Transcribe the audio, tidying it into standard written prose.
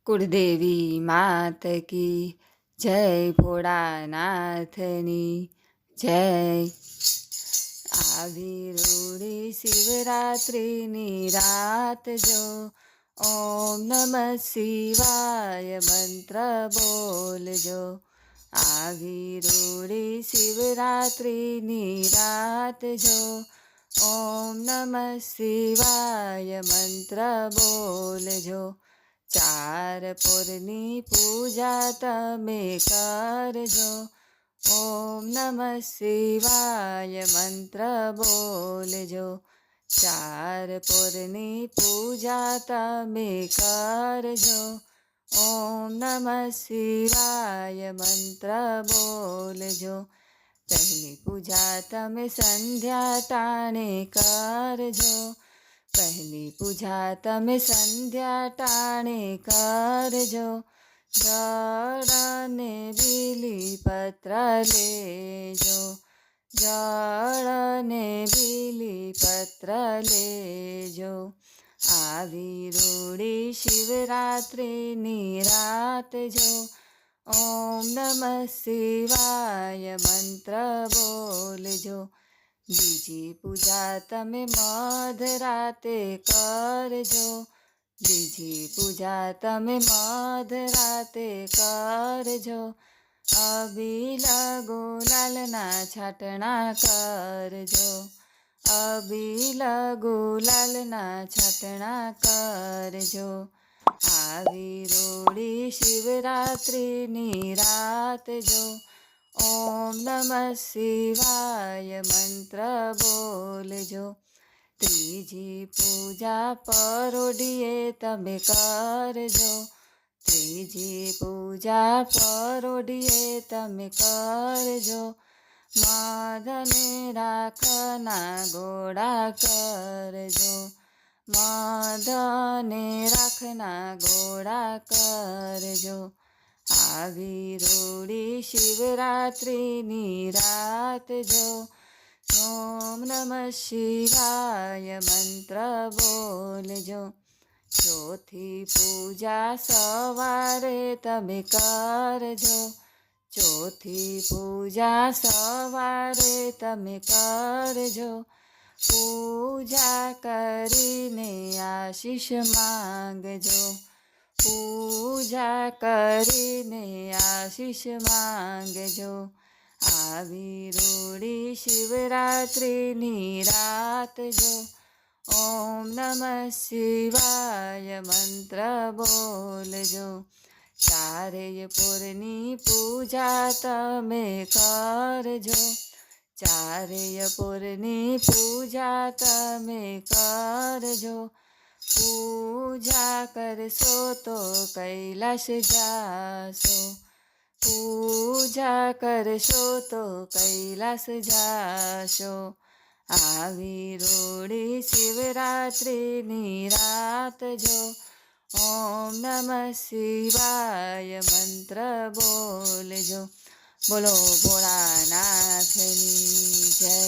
कुलदेवी मात की जय, भोળાનાથની જય। આવી રૂડી શિવરાત્રિની રાત જો, ઓમ નમઃ શિવાય મંત્ર બોલજો। આવી રૂડી શિવરાત્રિની રાત જો, ઓમ નમઃ શિવાય મંત્ર બોલજો। ચાર પોરની પૂજા તમે કરજો, ઓમ નમઃ શિવાય મંત્ર બોલજો। ચાર પોરની પૂજા તમે કરજો, ઓમ નમઃ શિવાય મંત્ર બોલજો। પહેલી પૂજા તમે સંધ્યા ટાણે કરજો, પહેલી પૂજા તમે સંધ્યા ટાણે કરજો। જળ અને બીલીપત્ર લેજો, જળ અને બીલીપત્ર લેજો। આવી રૂડી શિવરાત્રિની રાત જો, ઓમ નમઃ શિવાય મંત્ર બોલજો। બીજી પૂજા તમે મધરાતે કરજો, બીજી પૂજા તમે મધરાતે કરજો। અબીલ ગુલાલના છાંટણા કરજો, અબીલ ગુલાલના છાંટણા કરજો। આવી રૂડી શિવરાત્રિની રાત જો, ઓમ નમઃ શિવાય મંત્ર બોલજો। ત્રીજી પૂજા પરોઢિયે તમે કરજો, ત્રીજી પૂજા પરોઢિયે તમે કરજો। મધ અને રાખના ગોળા કરજો, મધ અને રાખના ગોળા કરજો। આવી રૂડી શિવરાત્રિની રાત જો, ઓમ નમઃ શિવાય મંત્ર બોલજો। ચોથી પૂજા સવારે તમે કરજો, ચોથી પૂજા સવારે તમે કરજો। પૂજા કરીને આશીષ માંગજો, પૂજા કરીને આશીષ માંગજો। આવી રૂડી શિવરાત્રિની રાત જો, ઓમ નમઃ શિવાય મંત્ર બોલજો। ચારેય પોરની પૂજા તમે કરજો, ચારેય પોરની પૂજા તમે કરજો। પૂજા કરશો તો કૈલાસ જાશો, પૂજા કરશો તો કૈલાસ જાશો। આવી રૂડી શિવરાત્રિની રાત જો, ઓમ નમઃ શિવાય મંત્ર બોલજો। બોલો ભોળાનાથની જય।